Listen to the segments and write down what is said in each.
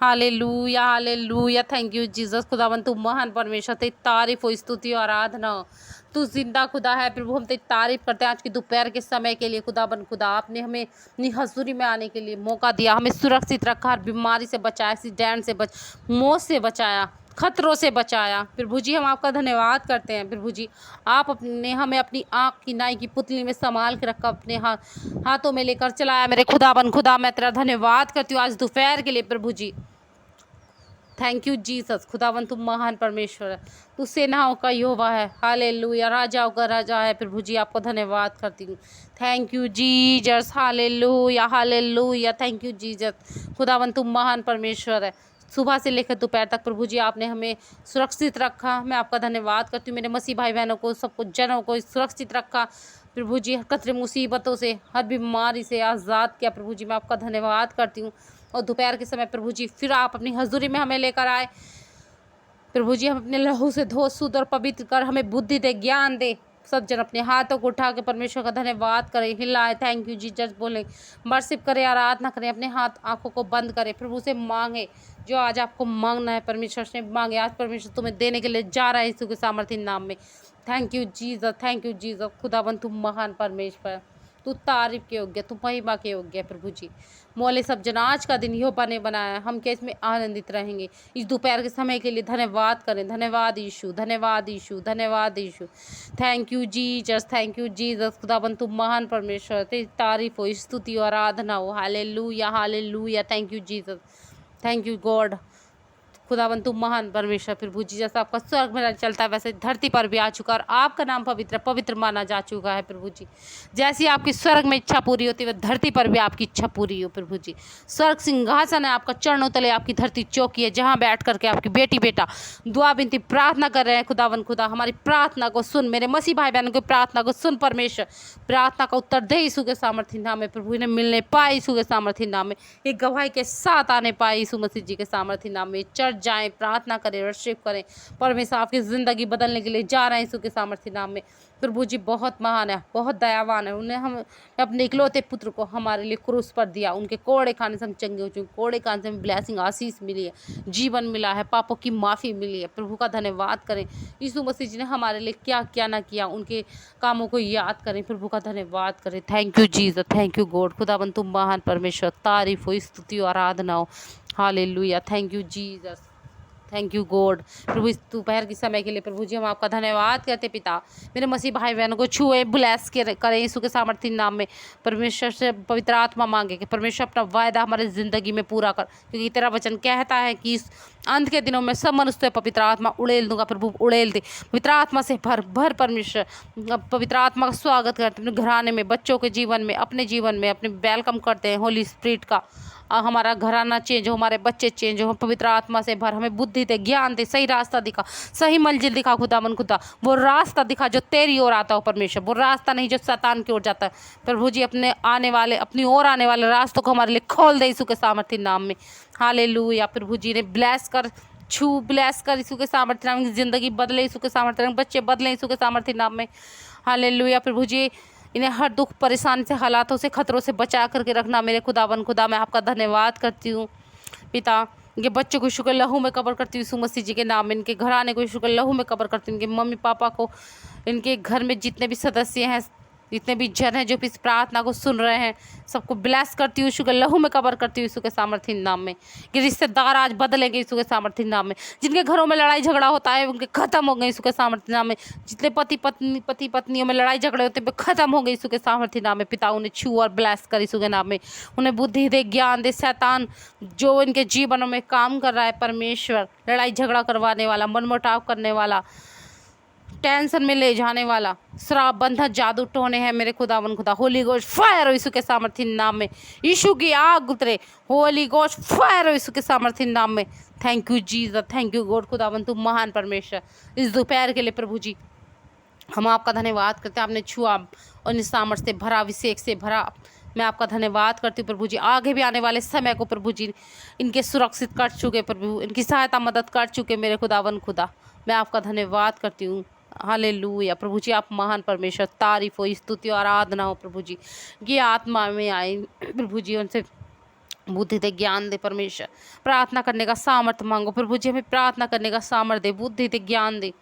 Hallelujah हालेलुया। Thank you Jesus. खुदावन तू महान परमेश्वर, तेरी तारीफ हो, स्तुति और आराधना हो। तू जिंदा खुदा है प्रभु, हम तेरी तारीफ करते हैं आज की दोपहर के समय के लिए। खुदावन खुदा, आपने हमें अपनी हजूरी में आने के लिए मौका दिया, हमें सुरक्षित रखा, हर बीमारी से बचाया, एक्सीडेंट से मौत से बचाया, खतरों से बचाया। प्रभु जी हम आपका धन्यवाद करते हैं। प्रभु जी आप अपने हमें अपनी आँख की नाई की पुतली में संभाल के रखा, अपने हाथों में लेकर चलाया। मेरे खुदावन खुदा, मैं तेरा धन्यवाद करती हूँ आज दोपहर के लिए। प्रभु जी थैंक यू जीसस। खुदावन तुम महान परमेश्वर है, तू सेनाओं का यहोवा है। हालेलुया, राजाओं का राजा है। प्रभु जी आपको धन्यवाद करती हूँ। Thank you Jesus. हालेलुया हालेलुया। Thank you Jesus. खुदावन तुम महान परमेश्वर है। सुबह से लेकर दोपहर तक प्रभु जी आपने हमें सुरक्षित रखा, मैं आपका धन्यवाद करती हूँ। मेरे मसीह भाई बहनों को, सबको जनों को सुरक्षित रखा प्रभु जी, कतरे मुसीबतों से, हर बीमारी से आज़ाद किया। प्रभु जी मैं आपका धन्यवाद करती हूँ। और दोपहर के समय प्रभु जी फिर आप अपनी हजूरी में हमें लेकर आए। प्रभु जी हम अपने लहू से धो, शुद्ध और पवित्र कर, हमें बुद्धि दे, ज्ञान दे। सब जन अपने हाथों को उठा के परमेश्वर का धन्यवाद करें, हिलाए, थैंक यू जीसस बोले, वर्शिप करें, आराधना करें, अपने हाथ आंखों को बंद करें, प्रभु से मांगे जो आज आपको मांगना है। परमेश्वर से मांगे, आज परमेश्वर तुम्हें देने के लिए जा रहा है यीशु के सामर्थ्य नाम में। Thank you Jesus, thank you Jesus. खुदावन तुम महान परमेश्वर, तू तारीफ के योग्य, तू महिमा के योग्य है। प्रभु जी मोले सब जन आज का दिन यहोवा ने बनाया, हम क्या इसमें आनंदित रहेंगे। इस दोपहर के समय के लिए धन्यवाद करें। धन्यवाद यीशु, धन्यवाद यीशु, धन्यवाद Yeshu. Thank you Jesus, thank you Jesus. खुदावन तुम महान परमेश्वर, तेरी तारीफ हो, स्तुति और आराधना हो। हालेलुया हालेलुया। Thank you Jesus, thank you God. खुदावन तुम महान परमेश्वर। प्रभु जी जैसा आपका स्वर्ग में चलता है वैसे धरती पर भी आ चुका, और आपका नाम पवित्र पवित्र माना जा चुका है। प्रभु जी जैसी आपकी स्वर्ग में इच्छा पूरी होती है धरती पर भी आपकी इच्छा पूरी हो। प्रभु जी स्वर्ग सिंहासन है, आपका चरणों तले आपकी धरती चौकी है, जहाँ बैठ करके आपकी बेटी बेटा दुआ बिनती प्रार्थना कर रहे हैं। खुदावन खुदा हमारी प्रार्थना को सुन, मेरे मसीह भाई बहनों की प्रार्थना को सुन परमेश्वर। प्रार्थना का उत्तर दे यीशु के सामर्थ्य नाम में। प्रभु ने मिलने पाए यीशु के सामर्थ्य नाम में, एक गवाही के साथ आने पाए यीशु मसीह जी के सामर्थ्य नाम में। चर्च जाएं, प्रार्थना करें, वर्शिप करें। परमेश्वर आपकी ज़िंदगी बदलने के लिए जा रहे हैं यीशु के सामर्थ्य नाम में। प्रभु जी बहुत महान है, बहुत दयावान है। उन्हें हम अपने इकलौते पुत्र को हमारे लिए क्रूस पर दिया, उनके कोड़े खाने से हम चंगे हो चुके, कोड़े खाने से हमें ब्लेसिंग आशीष मिली है, जीवन मिला है, पापों की माफ़ी मिली है। प्रभु का धन्यवाद करें। यीशु मसीह जी ने हमारे लिए क्या क्या ना किया, उनके कामों को याद करें, प्रभु का धन्यवाद करें। Thank you Jesus, thank you God. खुदावन तुम महान परमेश्वर, तारीफ हो, स्तुति और आराधना हो। हालेलुया। Thank you Jesus, thank you God. प्रभु इस दोपहर के समय के लिए प्रभु जी हम आपका धन्यवाद करते पिता। मेरे मसीह भाई बहनों को छुए, ब्लेस करें यीशु के सामर्थ्य नाम में। परमेश्वर से पवित्र आत्मा मांगे कि परमेश्वर अपना वायदा हमारे ज़िंदगी में पूरा कर, क्योंकि तेरा वचन कहता है कि इस अंत के दिनों में सब मनुष्य पवित्र आत्मा उड़ेल दूंगा। प्रभु उड़ेल दे, पवित्र आत्मा से भर भर परमेश्वर। पवित्र आत्मा का स्वागत करते हैं अपने घराने में, बच्चों के जीवन में, अपने जीवन में, अपने वेलकम करते हैं होली स्पिरिट का। हमारा घराना चेंज हो, हमारे बच्चे चेंज हो, पवित्र आत्मा से भर, हमें बुद्धि दे, ज्ञान दे, सही रास्ता दिखा, सही मंजिल दिखा। खुदावन खुदा वो रास्ता दिखा जो तेरी ओर आता हो परमेश्वर, वो रास्ता नहीं जो शैतान की ओर जाता है। प्रभु जी अपने आने वाले, अपनी ओर आने वाले रास्तों को हमारे लिए खोल दे यीशु के सामर्थ्य नाम में। हालेलुया। प्रभु जी ने ब्लेस कर, छू ब्लेस कर यीशु के सामर्थ्य नाम में, जिंदगी बदले यीशु के सामर्थ्य नाम, बच्चे बदले यीशु के सामर्थ्य नाम में। हालेलुया। प्रभु जी इन्हें हर दुख परेशानी से, हालातों से, खतरों से बचा करके रखना। मेरे खुदावन खुदा मैं आपका धन्यवाद करती हूँ पिता। इनके बच्चों को शुक्र लहू में कवर करती हूँ यीशु मसीह जी के नाम में। इनके घराने को शुक्र लहू में कवर करती हूँ। इनके मम्मी पापा को, इनके घर में जितने भी सदस्य हैं, जितने भी जन हैं जो इस प्रार्थना को सुन रहे हैं, सबको ब्लेस करती हूँ यीशु के लहू में कवर करती हूँ यीशु के सामर्थ्य नाम में। कि रिश्तेदार आज बदलेंगे यीशु के सामर्थ्य नाम में। जिनके घरों में लड़ाई झगड़ा होता है उनके खत्म हो गए यीशु के सामर्थ्य नाम में। जितने पति पत्नियों में लड़ाई झगड़े होते हैं खत्म हो गए यीशु के सामर्थ्य नाम में। पिता उन्हें छू और ब्लेस कर यीशु के नाम में। उन्हें बुद्धि दे, ज्ञान दे। शैतान जो इनके जीवनों में काम कर रहा है परमेश्वर, लड़ाई झगड़ा करवाने वाला, मनमुटाव करने वाला, टेंशन में ले जाने वाला, श्राप बंधन जादू टोने हैं मेरे खुदावन खुदा। होली गोश्त फायर हो यीशु के सामर्थ्य नाम में। यीशु की आग उतरे, होली गोश्त फायर हो यीशु के सामर्थ्य नाम में। Thank you Jesus, thank you God. खुदावन तुम महान परमेश्वर। इस दोपहर के लिए प्रभु जी हम आपका धन्यवाद करते हैं। आपने छुआ और इस सामर्थ्य से भरा, अभिषेक से भरा। मैं आपका धन्यवाद करती हूँ प्रभु जी। आगे भी आने वाले समय को प्रभु जी इनके सुरक्षित कर चुके, प्रभु इनकी सहायता मदद कर चुके मेरे खुदावन खुदा। मैं आपका धन्यवाद करती हूँ। हालेलुया। प्रभु जी आप महान परमेश्वर, तारीफ हो, स्तुति और आराधना हो। प्रभु जी ये आत्मा में आए प्रभु जी, उनसे बुद्धि दे, ज्ञान दे परमेश्वर। प्रार्थना करने का सामर्थ्य मांगो प्रभु जी, हमें प्रार्थना करने का सामर्थ्य दे, बुद्धि दे, ज्ञान दे।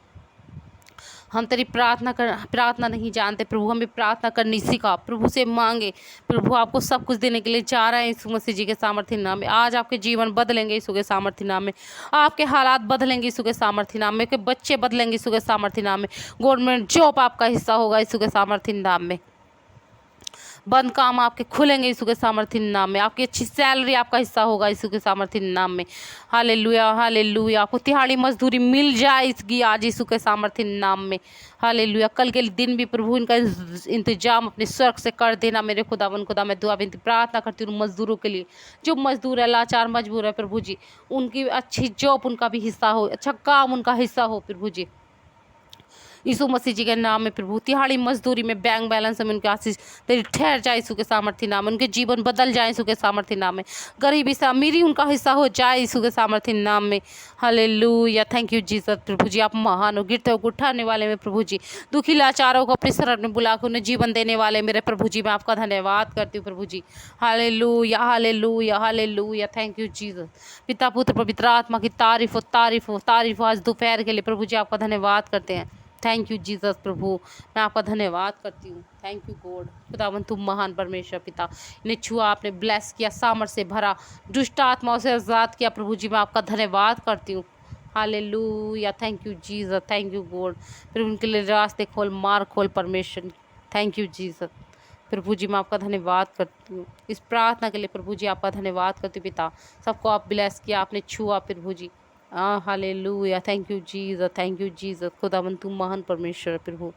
हम तेरी प्रार्थना नहीं जानते प्रभु, हमें प्रार्थना करनी सिखा प्रभु से मांगे। प्रभु आपको सब कुछ देने के लिए जा रहे हैं यीशु मसीह जी के सामर्थ्य नाम में। आज आपके जीवन बदलेंगे यीशु के सामर्थ्य नाम में, आपके हालात बदलेंगे यीशु के सामर्थ्य नाम में, आपके बच्चे बदलेंगे यीशु के सामर्थ्य नाम में, गवर्नमेंट जॉब आपका हिस्सा होगा यीशु के सामर्थ्य नाम में, बंद काम आपके खुलेंगे यीशु के सामर्थ्य नाम में, आपकी अच्छी सैलरी आपका हिस्सा होगा यीशु के सामर्थ्य नाम में। Hallelujah hallelujah. आपको तिहाड़ी मजदूरी मिल जाएगी आज यीशु के सामर्थ्य नाम में। हालेलुया। कल के दिन भी प्रभु इनका इंतजाम अपने स्वर्ग से कर देना मेरे खुदावन खुदा। मैं दुआ विनती प्रार्थना करती हूँ मजदूरों के लिए, जो मजदूर है, लाचार मजबूर है प्रभु जी, उनकी अच्छी जॉब उनका भी हिस्सा हो, अच्छा काम उनका हिस्सा हो प्रभु जी, यीशु मसीह जी के नाम में प्रभु। तिहाड़ी मजदूरी में, बैंक बैलेंस में उनके आशीष तेरी ठहर जाए यीशु के सामर्थ्य नाम में, उनके जीवन बदल जाए यीशु के सामर्थ्य नाम में, गरीबी से अमीरी उनका हिस्सा हो जाए यीशु के सामर्थ्य नाम में। हालेलुया। Thank you Jesus. प्रभु जी आप महान हो, गिरते को उठाने वाले में प्रभु जी, दुखी लाचारों को अपने शरण में बुला कर उन्हें जीवन देने वाले मेरे प्रभु जी, मैं आपका धन्यवाद करती हूँ प्रभु जी। हालेलुया हालेलुया हालेलुया। Thank you Jesus. पिता पुत्र पवित्र आत्मा की तारीफ हो तारीफ हो तारीफ हो आज दोपहर के लिए प्रभु जी, आपका धन्यवाद करते हैं। थैंक यू जीसस प्रभु, मैं आपका धन्यवाद करती हूँ। Thank you God. खुदावन तुम महान परमेश्वर पिता, इन्हें छुआ, आपने ब्लेस किया, सामर्थ से भरा, दुष्ट आत्माओं से आज़ाद किया प्रभु जी, मैं आपका धन्यवाद करती हूँ। Hallelujah. Thank you Jesus. Thank you God. फिर उनके लिए रास्ते खोल, मार्ग खोल परमेश्वर। थैंक यू जीसस प्रभु जी, मैं आपका धन्यवाद करती हूँ इस प्रार्थना के लिए प्रभु जी, आपका धन्यवाद करती हूँ पिता। सबको आप ब्लेस किया, आपने छुआ प्रभु जी। हालेलुया। Thank you Jesus. Thank you Jesus. खुदावन तुम महान परमेश्वर प्रभु।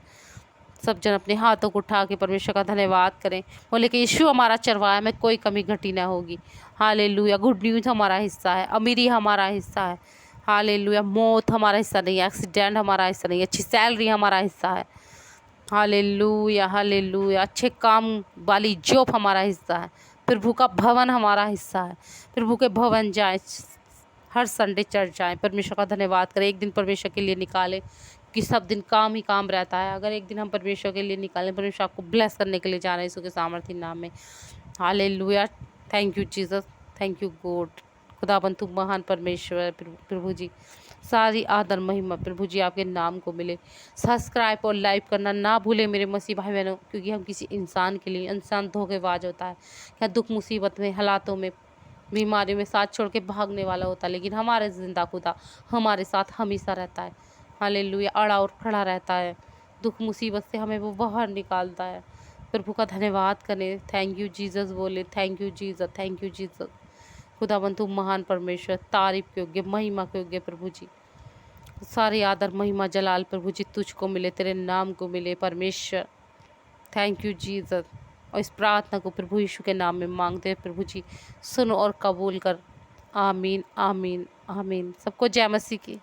सब जन अपने हाथों को उठा के परमेश्वर का धन्यवाद करें, बोले कि यीशु हमारा चरवाहा में कोई कमी घटी ना होगी। हालेलुया। गुड न्यूज़ हमारा हिस्सा है, अमीरी हमारा हिस्सा है। हालेलुया। मौत हमारा हिस्सा नहीं है, एक्सीडेंट हमारा हिस्सा नहीं है, अच्छी सैलरी हमारा हिस्सा है। Hallelujah hallelujah. अच्छे काम वाली जॉब हमारा हिस्सा है। प्रभु का भवन हमारा हिस्सा है। प्रभु के भवन जाए, हर संडे चर्च जाएँ, परमेश्वर का धन्यवाद करें। एक दिन परमेश्वर के लिए निकालें कि सब दिन काम ही काम रहता है। अगर एक दिन हम परमेश्वर के लिए निकालें, परमेश्वर आपको ब्लेस करने के लिए जा रहे हैं यीशु के सामर्थ्य नाम में। हालेलुया। Thank you Jesus. Thank you God. खुदाबंद तुम महान परमेश्वर प्रभु जी, सारी आदर महिमा प्रभु जी आपके नाम को मिले। सब्सक्राइब और लाइक करना ना भूलें मेरे मसीह भाई बहनों, क्योंकि हम किसी इंसान के लिए, इंसान धोखेबाज होता है, क्या दुख मुसीबत में, हालातों में, बीमारी में साथ छोड़ के भागने वाला होता है, लेकिन हमारे जिंदा खुदा हमारे साथ हमेशा रहता है। हालेलुया। अड़ा और खड़ा रहता है, दुख मुसीबत से हमें वो बाहर निकालता है। प्रभु का धन्यवाद करें। थैंक यू जीसस बोले। Thank you Jesus. Thank you Jesus. खुदावंद तुम महान परमेश्वर, तारीफ के योग्य, महिमा के योग्य प्रभु जी। सारी आदर महिमा जलाल प्रभु जी तुझको मिले, तेरे नाम को मिले परमेश्वर। Thank you Jesus. और इस प्रार्थना को प्रभु यीशु के नाम में मांगते हैं प्रभु जी, सुनो और कबूल कर। आमीन आमीन आमीन। सबको जय मसीह की।